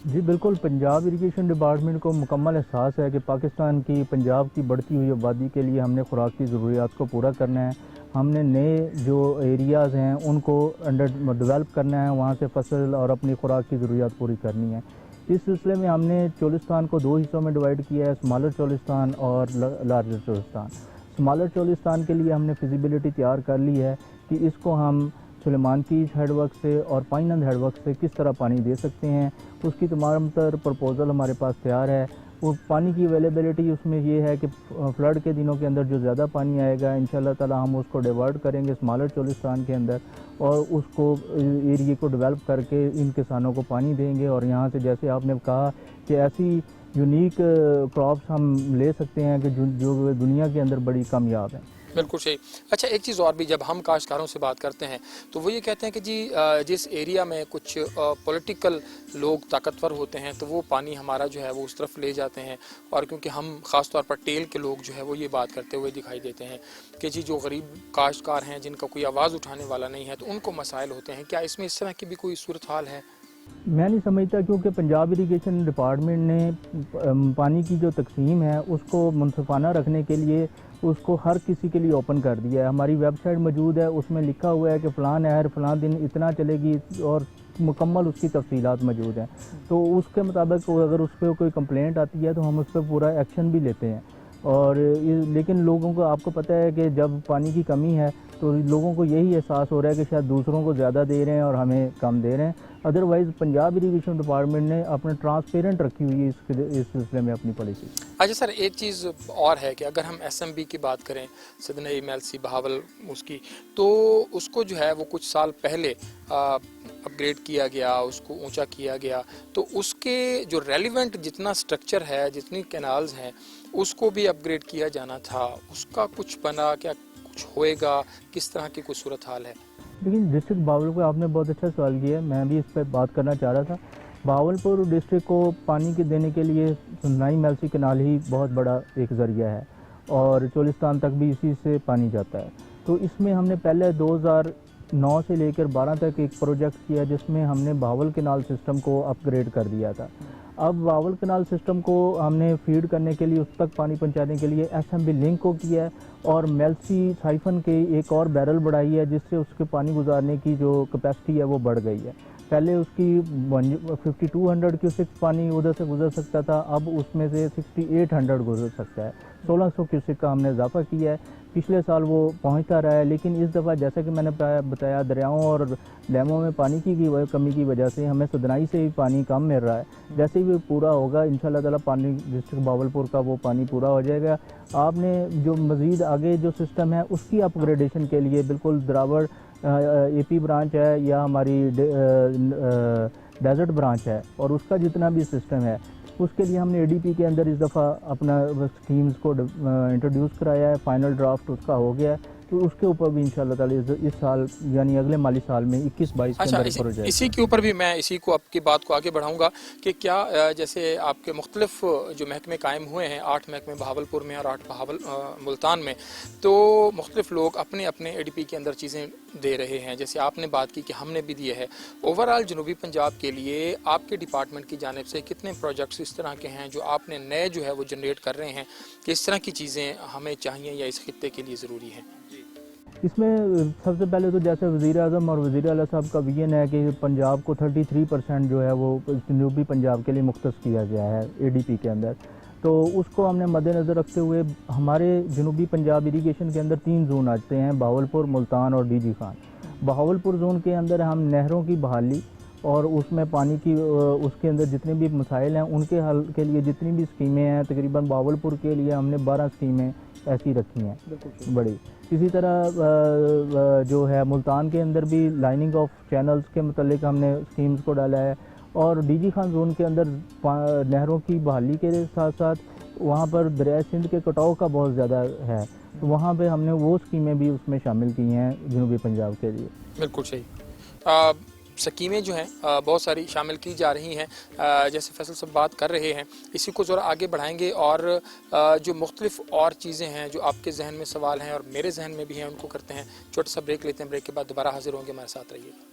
जी बिल्कुल, पंजाब इरिगेशन डिपार्टमेंट को मुकम्मल एहसास है कि पाकिस्तान की पंजाब की बढ़ती हुई आबादी के लिए हमने खुराक की ज़रूरियात को पूरा करना है। हमने नए जो एरियाज़ हैं उनको डेवलप करना है, वहाँ से फसल और अपनी खुराक की ज़रूरियात पूरी करनी है। इस सिलसिले में हमने चोलिस्तान को 2 हिस्सों में डिवाइड किया है, स्मॉलर चोलिस्तान और लार्जर चोलिस्तान। स्मॉलर चोलिस्तान के लिए हमने फिजिबिलिटी तैयार कर ली है कि इसको हम सुलेमान की हेडवर्क से और पाइनंद हेडवर्क से किस तरह पानी दे सकते हैं। उसकी तमाम तर प्रपोज़ल हमारे पास तैयार है। वो पानी की अवेलेबिलिटी उसमें ये है कि फ्लड के दिनों के अंदर जो ज़्यादा पानी आएगा इंशाल्लाह ताला हम उसको डिवर्ट करेंगे स्मॉलर चोलिस्तान के अंदर और उसको एरिया को डेवलप करके इन किसानों को पानी देंगे। और यहाँ से जैसे आपने कहा कि ऐसी यूनिक क्रॉप्स हम ले सकते हैं कि जो दुनिया के अंदर बड़ी कामयाब है।
बिल्कुल सही। अच्छा, एक चीज़ और भी, जब हम काश्तकारों से बात करते हैं तो वो ये कहते हैं कि जी जिस एरिया में कुछ पॉलिटिकल लोग ताकतवर होते हैं तो वो पानी हमारा जो है वो उस तरफ ले जाते हैं, और क्योंकि हम ख़ास तौर पर टेल के लोग जो है वो ये बात करते हुए दिखाई देते हैं कि जी जो गरीब काश्तकार हैं जिनका कोई आवाज़ उठाने वाला नहीं है तो उनको मसाइल होते हैं। क्या इसमें इस तरह की भी कोई सूरत हाल है?
मैं नहीं समझता, क्योंकि पंजाब इरिगेशन डिपार्टमेंट ने पानी की जो तकसीम है उसको मुनसिफाना रखने के लिए उसको हर किसी के लिए ओपन कर दिया है। हमारी वेबसाइट मौजूद है, उसमें लिखा हुआ है कि फ़लाँ नहर फ़लाँ दिन इतना चलेगी और मुकम्मल उसकी तफसीलात मौजूद हैं। तो उसके मुताबिक अगर उस पर कोई कंप्लेंट आती है तो हम उस पर पूरा एक्शन भी लेते हैं। और लेकिन लोगों को आपको पता है कि जब पानी की कमी है तो लोगों को यही एहसास हो रहा है कि शायद दूसरों को ज़्यादा दे रहे हैं और हमें कम दे रहे हैं। अदरवाइज़ पंजाब इरिगेशन डिपार्टमेंट ने अपने ट्रांसपेरेंट रखी हुई है इस सिलसिले में अपनी पॉलिसी।
अच्छा सर, एक चीज़ और है कि अगर हम SMB की बात करें, सदनई MLC बहावल उसकी, तो उसको जो है वो कुछ साल पहले अपग्रेड किया गया, उसको ऊंचा किया गया, तो उसके जो रेलिवेंट जितना स्ट्रक्चर है, जितनी कैनाल्स हैं, उसको भी अपग्रेड किया जाना था। उसका कुछ बना क्या, कुछ होएगा, किस तरह की कुछ सूरत हाल है?
लेकिन डिस्ट्रिक्ट बहावलपुर, आपने बहुत अच्छा सवाल किया है, मैं भी इस पर बात करना चाह रहा था। बहावलपुर डिस्ट्रिक्ट को पानी के देने के लिए सदनई MLC कैनाल ही बहुत बड़ा एक ज़रिया है और चोलिस्तान तक भी इसी से पानी जाता है। तो इसमें हमने पहले 2009 से लेकर 12 तक एक प्रोजेक्ट किया जिसमें हमने बहावल कैनाल सिस्टम को अपग्रेड कर दिया था। अब बहावल कैनाल सिस्टम को हमने फीड करने के लिए, उस तक पानी पहुंचाने के लिए SMB लिंक को किया है और MLC साइफन के एक और बैरल बढ़ाई है जिससे उसके पानी गुजारने की जो कैपेसिटी है वो बढ़ गई है। पहले उसकी 5200 क्यूसेक पानी उधर से गुजर सकता था, अब उसमें से 6800 गुजर सकता है। 1600 क्यूसेक का हमने इजाफा किया है। पिछले साल वो पहुंचता रहा है, लेकिन इस दफ़ा जैसा कि मैंने बताया दरियाओं और डैमों में पानी की कमी की वजह से हमें सदनाई से भी पानी कम मिल रहा है। जैसे ही वो पूरा होगा इंशाल्लाह ताला पानी डिस्ट्रिक्ट बहावलपुर का वो पानी पूरा हो जाएगा। आपने जो मज़ीद आगे जो सिस्टम है उसकी अपग्रेडेशन के लिए बिल्कुल द्रावड़ AP ब्रांच है या हमारी डेजर्ट ब्रांच है और उसका जितना भी सिस्टम है उसके लिए हमने ADP के अंदर इस दफ़ा अपना स्कीम्स को इंट्रोड्यूस कराया है। फाइनल ड्राफ्ट उसका हो गया है। तो उसके ऊपर भी इंशाल्लाह ताला इस साल यानी अगले माली साल में 21-22 के
अच्छा,
अंदर प्रोजेक्ट।
इसी के ऊपर भी मैं इसी को आपकी बात को आगे बढ़ाऊंगा कि क्या जैसे आपके मुख्तलिफ जो महकमे कायम हुए हैं, 8 महकमे बहावलपुर में और 8 मुल्तान में, तो मुख्तलिफ लोग अपने अपने ADP के अंदर चीज़ें दे रहे हैं। जैसे आपने बात की कि हमने भी दिए है। ओवरऑल जनूबी पंजाब के लिए आपके डिपार्टमेंट की जानिब से कितने प्रोजेक्ट्स इस तरह के हैं जो आपने नए जो है वो जनरेट कर रहे हैं कि इस तरह की चीज़ें हमें चाहिए या इस खित्ते के लिए ज़रूरी हैं?
इसमें सबसे पहले तो जैसे वज़ीर आज़म और वज़ीर आला साहब का विजन है कि पंजाब को 33% जो है वो जनूबी पंजाब के लिए मुख्तस किया गया है ADP के अंदर, तो उसको हमने मद्देनज़र रखते हुए हमारे जनूबी पंजाब इरीगेशन के अंदर 3 जोन आते हैं, बहावलपुर, मुल्तान और DG खान। बहावलपुर जोन के अंदर हम नहरों की बहाली और उसमें पानी की उसके अंदर जितने भी मसाइल हैं उनके हल के लिए जितनी भी स्कीमें हैं, तकरीबन बहावलपुर के लिए हमने 12 स्कीमें ऐसी रखी हैं बड़ी। इसी तरह जो है मुल्तान के अंदर भी लाइनिंग ऑफ चैनल्स के मतलब हमने स्कीम्स को डाला है, और DG खान जोन के अंदर नहरों की बहाली के साथ साथ वहाँ पर दरिया सिंध के कटाव का बहुत ज़्यादा है, तो वहाँ पे हमने वो स्कीमें भी उसमें शामिल की हैं जनूबी पंजाब के लिए।
बिल्कुल सही। स्कीमें जो हैं बहुत सारी शामिल की जा रही हैं, जैसे फैसल साहब बात कर रहे हैं, इसी को ज़रा आगे बढ़ाएंगे और जो मुख्तलिफ और चीज़ें हैं जो आपके जहन में सवाल हैं और मेरे जहन में भी हैं उनको करते हैं। छोटा सा ब्रेक लेते हैं, ब्रेक के बाद दोबारा हाजिर होंगे, हमारे साथ रहिएगा।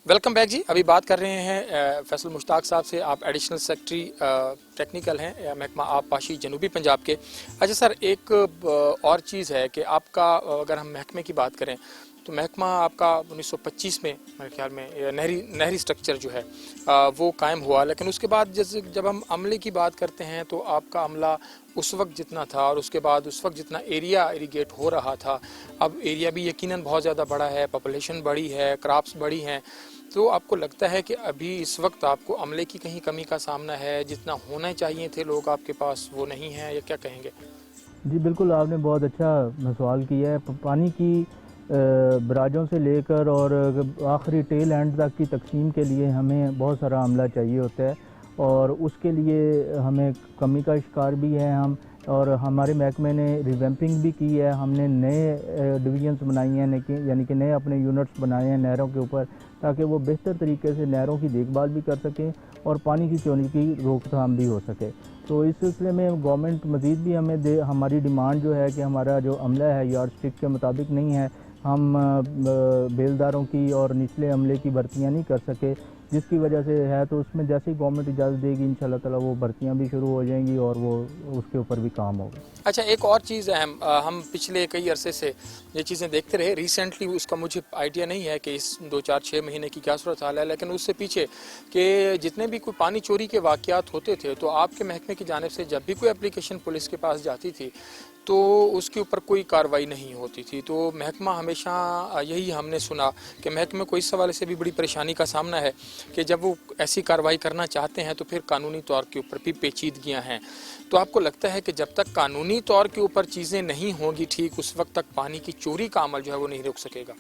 वेलकम बैक जी। अभी बात कर रहे हैं फैसल मुश्ताक साहब से। आप एडिशनल सेक्रेटरी टेक्निकल हैं महकमा आबपाशी जनूबी पंजाब के। अच्छा सर, एक और चीज़ है कि आपका अगर हम महकमे की बात करें तो महकमा आपका 1925 में मेरे ख्याल में नहरी स्ट्रक्चर जो है वो कायम हुआ, लेकिन उसके बाद जैसे जब हम अमले की बात करते हैं तो आपका अमला उस वक्त जितना था और उसके बाद उस वक्त जितना एरिया इरीगेट हो रहा था, अब एरिया भी यकीनन बहुत ज़्यादा बड़ा है, पॉपुलेशन बड़ी है, क्रॉप्स बड़ी हैं, तो आपको लगता है कि अभी इस वक्त आपको अमले की कहीं कमी का सामना है, जितना होना चाहिए थे लोग आपके पास वो नहीं है, या क्या कहेंगे?
जी बिल्कुल, आपने बहुत अच्छा सवाल किया है। पानी की बराजों से लेकर और आखिरी टेल एंड तक की तकसीम के लिए हमें बहुत सारा अमला चाहिए होता है, और उसके लिए हमें कमी का शिकार भी है हम, और हमारे महकमे ने रिवैम्पिंग भी की है। हमने नए डिवीजन्स बनाई हैं, यानी कि नए अपने यूनिट्स बनाए हैं नहरों के ऊपर, ताकि वो बेहतर तरीके से नहरों की देखभाल भी कर सकें और पानी की चोरी की रोकथाम भी हो सके। तो इस सिलसिले में गवर्नमेंट मज़ीद भी हमें हमारी डिमांड जो है कि हमारा जो अमला है यार्ड स्टिक के मुताबिक नहीं है, हम बेलदारों की और निचले अमले की भर्तियाँ नहीं कर सके, जिसकी वजह से है। तो उसमें जैसे ही गवर्नमेंट इजाज़त देगी इंशाल्लाह ताला वो भर्तियाँ भी शुरू हो जाएंगी और वो उसके ऊपर भी काम होगा।
अच्छा, एक और चीज़ है, हम पिछले कई अरसे से ये चीज़ें देखते रहे। रिसेंटली उसका मुझे आइडिया नहीं है कि इस 2-4-6 महीने की क्या सूरत हाल है, लेकिन उससे पीछे कि जितने भी कोई पानी चोरी के वाक़यात होते थे तो आपके महकमे की जानिब से जब भी कोई एप्लीकेशन पुलिस के पास जाती थी तो उसके ऊपर कोई कार्रवाई नहीं होती थी। तो महकमा हमेशा यही हमने सुना कि महकमे को इस हवाले से भी बड़ी परेशानी का सामना है कि जब वो ऐसी कार्रवाई करना चाहते हैं तो फिर कानूनी तौर के ऊपर भी पेचीदगियां हैं। तो आपको लगता है कि जब तक कानूनी तौर के ऊपर चीज़ें नहीं होंगी ठीक, उस वक्त तक पानी की चोरी का अमल जो है वो नहीं रुक सकेगा?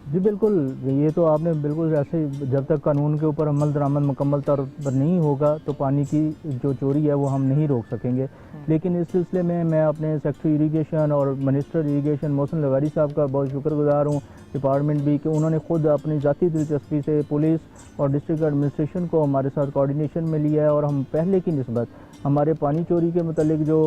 जी बिल्कुल, ये तो आपने बिल्कुल ऐसे, जब तक कानून के ऊपर अमल दरामद मुकम्मल तौर पर नहीं होगा तो पानी की जो चोरी है वो हम नहीं रोक सकेंगे। लेकिन इस सिलसिले में मैं अपने सेक्रेटरी इरीगेशन और मिनिस्टर इरीगेशन मोहसिन लगारी साहब का बहुत शुक्रगुजार हूँ, डिपार्टमेंट भी, कि उन्होंने खुद अपनी ज़ाती दिलचस्पी से पुलिस और डिस्ट्रिक्ट एडमिनिस्ट्रेशन को हमारे साथ कोऑर्डिनेशन में लिया है, और हम पहले की निस्बत हमारे पानी चोरी के मतलब जो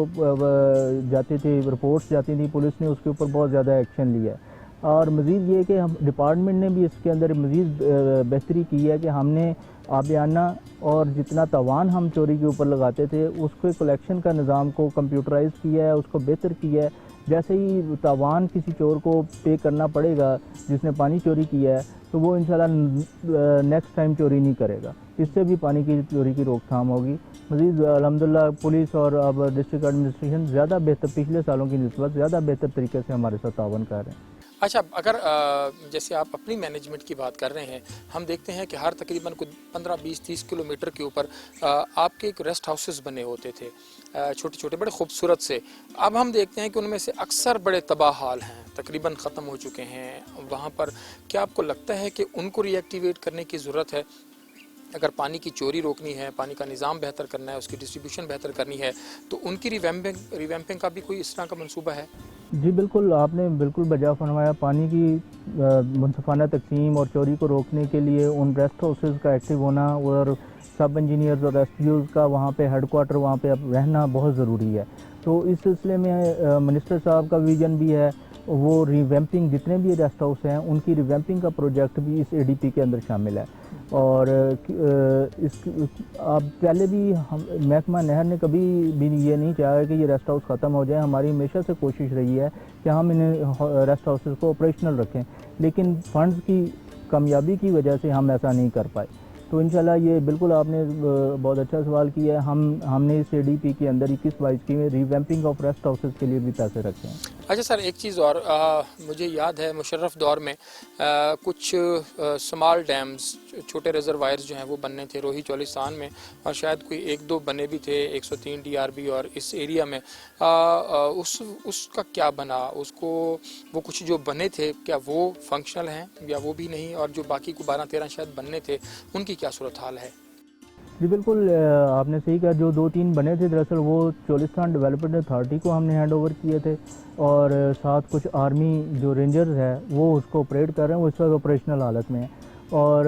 जाती थी रिपोर्ट्स जाती थी पुलिस ने उसके ऊपर बहुत ज़्यादा एक्शन लिया है। और मज़ीद ये कि हम डिपार्टमेंट ने भी इसके अंदर मज़ीद बेहतरी की है कि हमने आबियाना और जितना तवान हम चोरी के ऊपर लगाते थे उसके कलेक्शन का निज़ाम को कंप्यूटराइज किया है, उसको बेहतर किया है। जैसे ही तावान किसी चोर को पे करना पड़ेगा जिसने पानी चोरी किया है तो वो इंशाल्लाह नेक्स्ट टाइम चोरी नहीं करेगा, इससे भी पानी की चोरी की रोकथाम होगी। मज़ीद अल्हम्दुलिल्लाह पुलिस और अब डिस्ट्रिक्ट एडमिनिस्ट्रेशन ज़्यादा बेहतर, पिछले सालों की निस्बत ज़्यादा बेहतर तरीके से हमारे साथ तावन कर रहे हैं।
अच्छा, अगर जैसे आप अपनी मैनेजमेंट की बात कर रहे हैं, हम देखते हैं कि हर तकरीबन कुछ 15-20-30 किलोमीटर के ऊपर आपके एक रेस्ट हाउसेस बने होते थे, छोटे छोटे बड़े खूबसूरत से। अब हम देखते हैं कि उनमें से अक्सर बड़े तबाह हाल हैं, तकरीबन ख़त्म हो चुके हैं। वहाँ पर क्या आपको लगता है कि उनको रीएक्टिवेट करने की ज़रूरत है? अगर पानी की चोरी रोकनी है, पानी का निज़ाम बेहतर करना है, उसकी डिस्ट्रीब्यूशन बेहतर करनी है, तो उनकी रिवैम्पिंग का भी कोई इस तरह का मंसूबा है?
जी बिल्कुल, आपने बिल्कुल बजा फरमाया। पानी की मुनसफ़ाना तक़सीम और चोरी को रोकने के लिए उन रेस्ट हाउसेज़ का एक्टिव होना और सब इंजीनियर्स और रेस्क्यूज़ का वहाँ पे हेडक्वार्टर वहाँ पे अब रहना बहुत ज़रूरी है। तो इस सिलसिले में मिनिस्टर साहब का विज़न भी है, वो रिवैम्पिंग, जितने भी रेस्ट हाउस हैं उनकी रिवैम्पिंग का प्रोजेक्ट भी इस एडीपी के अंदर शामिल है। और इस अब पहले भी हम महकमा नहर ने कभी भी ये नहीं चाहा कि ये रेस्ट हाउस ख़त्म हो जाए। हमारी हमेशा से कोशिश रही है कि हम इन रेस्ट हाउसेस को ऑपरेशनल रखें, लेकिन फंड्स की कामयाबी की वजह से हम ऐसा नहीं कर पाए। तो इंशाल्लाह ये बिल्कुल आपने बहुत अच्छा सवाल किया है। हमने इस एडीपी के अंदर 21-22 की में रिवैम्पिंग ऑफ रेस्ट हाउसेस के लिए भी पैसे रखे हैं।
अच्छा सर, एक चीज़ और, मुझे याद है मुशर्रफ दौर में कुछ स्मॉल डैम्स, छोटे रिजर्वायर्स जो हैं वो बनने थे रोही चोलिस्तान में, और शायद कोई 1-2 बने भी थे 103 DRB और इस एरिया में। उसका क्या बना? उसको वो कुछ जो बने थे क्या वो फंक्शनल हैं या वो भी नहीं? और जो बाकी को 12-13 शायद बनने थे उनकी क्या सूरत हाल है?
जी बिल्कुल, आपने सही कहा। जो 2-3 बने थे दरअसल वो चोलिस्तान डेवलपमेंट अथॉरिटी को हमने हैंड ओवर किए थे, और साथ कुछ आर्मी जो रेंजर्स है वो उसको ऑपरेट कर रहे हैं, वो इस वक्त ऑपरेशनल हालत में है। और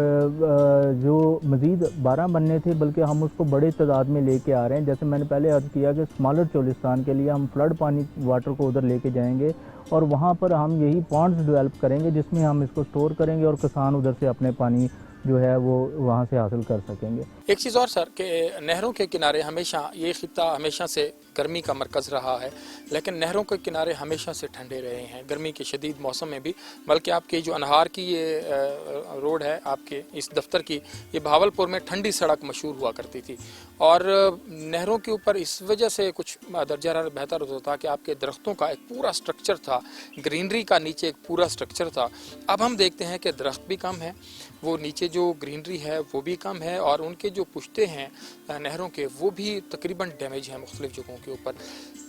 जो मज़ीद 12 बनने थे, बल्कि हम उसको बड़े तादाद में लेके आ रहे हैं। जैसे मैंने पहले अर्ज़ किया कि स्मॉलर चोलिस्तान के लिए हम फ्लड पानी वाटर को उधर लेके जाएंगे और वहाँ पर हम यही पॉन्ड्स डेवलप करेंगे जिसमें हम इसको स्टोर करेंगे और किसान उधर से अपने पानी जो है वो वहाँ से हासिल कर सकेंगे।
एक चीज़ और सर, कि नहरों के किनारे हमेशा ये खित्ता हमेशा से गर्मी का मरकज़ रहा है, लेकिन नहरों के किनारे हमेशा से ठंडे रहे हैं गर्मी के शदीद मौसम में भी। बल्कि आपकी जो अनहार की ये रोड है आपके इस दफ्तर की, ये बहावलपुर में ठंडी सड़क मशहूर हुआ करती थी, और नहरों के ऊपर इस वजह से कुछ दर्जा बेहतर होता था कि आपके दरख्तों का एक पूरा स्ट्रक्चर था, ग्रीनरी का नीचे एक पूरा स्ट्रक्चर था। अब हम देखते हैं कि दरख्त भी कम है, वो नीचे जो ग्रीनरी है वो भी कम है, और उनके जो पुश्ते हैं नहरों के वो भी तकरीबन डैमेज हैं मुख्तलिफ जगहों के ऊपर।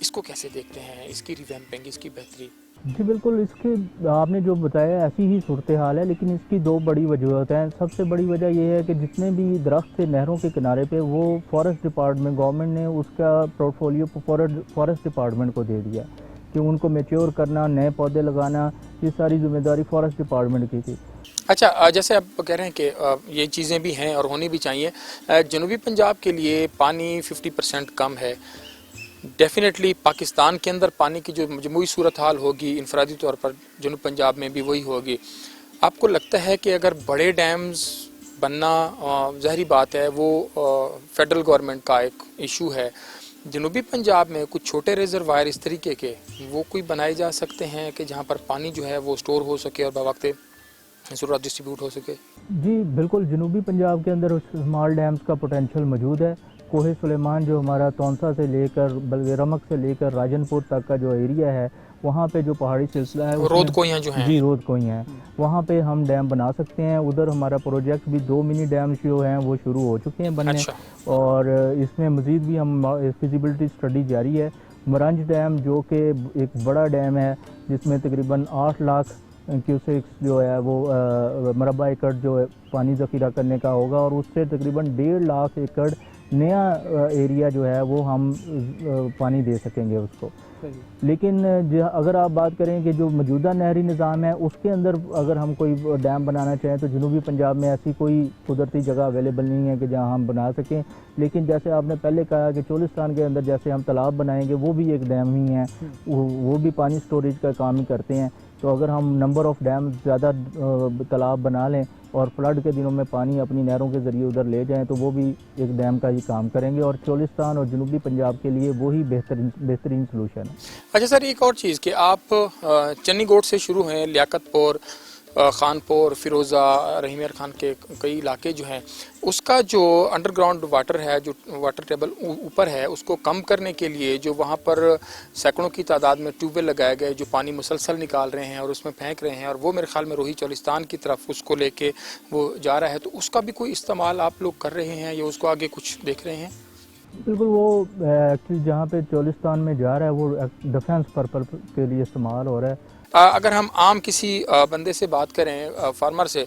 इसको कैसे देखते हैं, इसकी रिवैम्पिंग, इसकी बेहतरी?
जी बिल्कुल, इसके आपने जो बताया ऐसी ही सूरत हाल है, लेकिन इसकी 2 बड़ी वजूहत हैं। सबसे बड़ी वजह यह है कि जितने भी दरख्त थे नहरों के किनारे पे, वो फॉरेस्ट डिपार्टमेंट, गवर्नमेंट ने उसका पोर्टफोलियो फॉरेस्ट डिपार्टमेंट को दे दिया कि उनको मैच्योर करना, नए पौधे लगाना, ये सारी जिम्मेदारी फॉरेस्ट डिपार्टमेंट की थी।
अच्छा, जैसे आप कह रहे हैं कि ये चीज़ें भी हैं और होनी भी चाहिए। जनूबी पंजाब के लिए पानी 50% कम है। डेफिनेटली पाकिस्तान के अंदर पानी की जो मजमूई सूरत हाल होगी, इनफरादी तौर पर जनूब पंजाब में भी वही होगी। आपको लगता है कि अगर बड़े डैम्स बनना, ज़ाहिरी बात है वो फेडरल गवर्नमेंट का एक इशू है, जनूबी पंजाब में कुछ छोटे रिजर्वायर इस तरीके के वो कोई बनाए जा सकते हैं कि जहाँ पर पानी जो है वो स्टोर हो सके और बवक्त ज़रूरत डिस्ट्रीब्यूट हो सके? जी
बिल्कुल, जनूबी पंजाब के अंदर स्मॉल डैम्स का पोटेंशियल मौजूद है। कोहे सुलेमान जो हमारा तौंसा से लेकर रमक से लेकर राजनपुर तक का जो एरिया है, वहाँ पे जो पहाड़ी सिलसिला है,
रोद कोइयाँ जो हैं,
जी रोद कोइयाँ हैं, वहाँ पे हम डैम बना सकते हैं। उधर हमारा प्रोजेक्ट भी 2 मिनी डैम जो हैं वो शुरू हो चुके हैं बनने। अच्छा। और इसमें मज़ीद भी हम फिजिबिलिटी स्टडी जारी है। मरंज डैम जो कि एक बड़ा डैम है जिसमें तकरीबन 8 लाख क्यूसेक्स जो है वो मरबा एकड़ जो है पानी ज़ख़ीरा करने का होगा, और उससे तकरीबन 1.5 लाख एकड़ नया एरिया जो है वो हम पानी दे सकेंगे उसको। लेकिन अगर आप बात करें कि जो मौजूदा नहरी निज़ाम है उसके अंदर अगर हम कोई डैम बनाना चाहें तो जनूबी पंजाब में ऐसी कोई कुदरती जगह अवेलेबल नहीं है कि जहां हम बना सकें। लेकिन जैसे आपने पहले कहा कि चोलिस्तान के अंदर जैसे हम तालाब बनाएंगे वो भी एक डैम ही है, वो भी पानी स्टोरेज का काम ही करते हैं। तो अगर हम नंबर ऑफ़ डैम ज़्यादा तालाब बना लें और फ्लड के दिनों में पानी अपनी नहरों के ज़रिए उधर ले जाएं तो वो भी एक डैम का ही काम करेंगे, और चोलिस्तान और जनूबी पंजाब के लिए वो ही बेहतरीन सलूशन है।
अच्छा सर, एक और चीज़ कि आप चन्नीगोट से शुरू हैं, लियाकतपुर, खानपुर, फिरोज़ा, रहीमियर खान के कई इलाके जो हैं, उसका जो अंडरग्राउंड वाटर है, जो वाटर टेबल ऊपर है, उसको कम करने के लिए जो वहाँ पर सैकड़ों की तादाद में ट्यूबवेल लगाए गए जो पानी मुसलसल निकाल रहे हैं और उसमें फेंक रहे हैं, और वो मेरे ख्याल में रोही चोलिस्तान की तरफ उसको लेके वो जा रहा है, तो उसका भी कोई इस्तेमाल आप लोग कर रहे हैं या उसको आगे कुछ देख रहे हैं?
बिल्कुल, वो एक्चुअली जहाँ पे चोलिस्तान में जा रहा है वो डिफेंस पर्पस के लिए इस्तेमाल हो रहा है।
अगर हम आम किसी बंदे से बात करें, फार्मर से,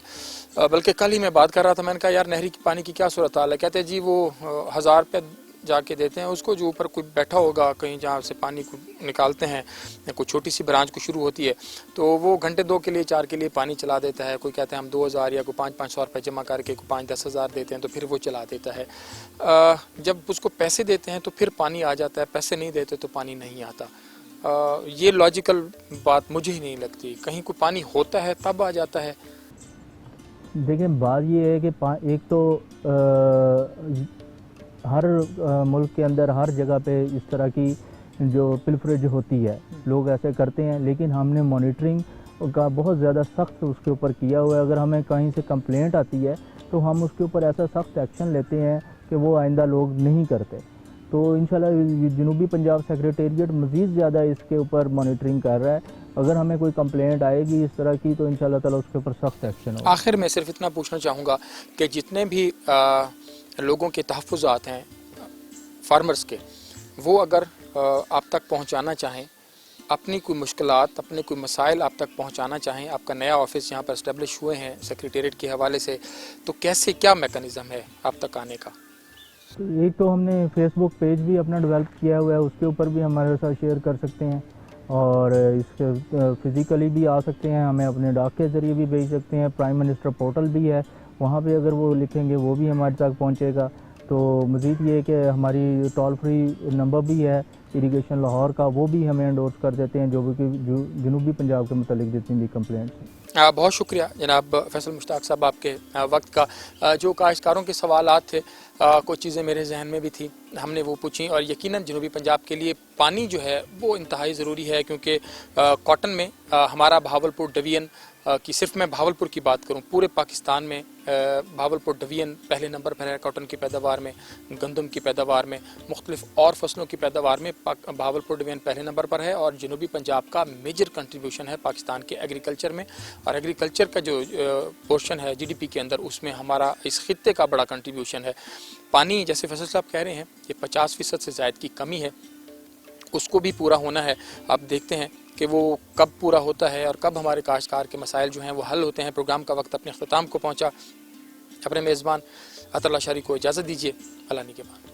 बल्कि कल ही मैं बात कर रहा था, मैंने कहा यार नहरी पानी की क्या सूरत हाल है, कहते हैं जी वो 1000 रुपये जाके देते हैं उसको, जो ऊपर कोई बैठा होगा कहीं जहाँ से पानी को निकालते हैं, कोई छोटी सी ब्रांच को शुरू होती है, तो वो घंटे 2 के लिए 4 के लिए पानी चला देता है। कोई कहते हैं हम 2000 या कोई 500-500 रुपये जमा करके कोई 5-10 हज़ार देते हैं, तो फिर वो चला देता है। जब उसको पैसे देते हैं तो फिर पानी आ जाता है, पैसे नहीं देते तो पानी नहीं आता। ये लॉजिकल बात मुझे ही नहीं लगती। कहीं कोई पानी होता है तब आ जाता है।
देखिए, बात ये है कि एक तो हर मुल्क के अंदर हर जगह पे इस तरह की जो पिलफरेज होती है, लोग ऐसे करते हैं, लेकिन हमने मॉनिटरिंग का बहुत ज़्यादा सख्त उसके ऊपर किया हुआ है। अगर हमें कहीं से कंप्लेंट आती है तो हम उसके ऊपर ऐसा सख्त एक्शन लेते हैं कि वो आइंदा लोग नहीं करते। तो इंशाल्लाह जनूबी पंजाब सेक्रेटेरिएट मज़ीद ज़्यादा इसके ऊपर मॉनिटरिंग कर रहा है। अगर हमें कोई कंप्लेंट आएगी इस तरह की तो इंशाल्लाह ताला उसके ऊपर सख्त एक्शन होगा।
आखिर में सिर्फ इतना पूछना चाहूँगा कि जितने भी लोगों के तहफ़्फ़ुज़ात हैं फार्मर्स के, वो अगर आप तक पहुँचाना चाहें, अपनी कोई मुश्किलात, अपने कोई मसाइल आप तक पहुँचाना चाहें, आपका नया ऑफिस यहाँ पर इस्टेब्लिश हुए हैं सेक्रेटेरिएट के हवाले से, तो कैसे क्या मेकनिज़म है आप तक आने का?
एक तो हमने फेसबुक पेज भी अपना डेवलप किया हुआ है, उसके ऊपर भी हमारे साथ शेयर कर सकते हैं, और इसके फिज़िकली भी आ सकते हैं, हमें अपने डाक के ज़रिए भी भेज सकते हैं। प्राइम मिनिस्टर पोर्टल भी है, वहाँ पे अगर वो लिखेंगे वो भी हमारे तक पहुँचेगा। तो मज़ीद ये कि हमारी टोल फ्री नंबर भी है इरिगेशन लाहौर का, वो भी हमें एंडोर्स कर देते हैं जो भी जनूबी पंजाब के मतलब जितनी भी कंप्लेंट्स हैं।
बहुत शुक्रिया जनाब फैसल मुश्ताक साहब आपके वक्त का। जो काश्तकारों के सवालात थे, कुछ चीज़ें मेरे जहन में भी थी, हमने वो पूछी, और यकीनन जनूबी पंजाब के लिए पानी जो है वो इंतहाई ज़रूरी है, क्योंकि कॉटन में हमारा भावलपुर डिवीज़न की, सिर्फ मैं भावलपुर की बात करूं, पूरे पाकिस्तान में भावलपुर डिवीज़न पहले नंबर पर है कॉटन की पैदावार में, गंदम की पैदावार में, मुख्तलिफ और फसलों की पैदावार में भावलपुर डिवीज़न पहले नंबर पर है। और जनूबी पंजाब का मेजर कंट्रीब्यूशन है पाकिस्तान के एग्रीकल्चर में, और एग्रीकल्चर का जो पोर्शन है GDP के अंदर, उसमें हमारा इस खित्ते का बड़ा कंट्रीब्यूशन है। पानी, जैसे फैसल साहब कह रहे हैं, ये 50% से ज़ायद की कमी है, उसको भी पूरा होना है। आप देखते हैं कि वो कब पूरा होता है और कब हमारे काश्तकार के मसाइल जो हैं वो हल होते हैं। प्रोग्राम का वक्त अपने अख्ताम को पहुंचा। अपने मेज़बान अतुल्लाह शारी को इजाज़त दीजिए। अल्लाह निगहबान।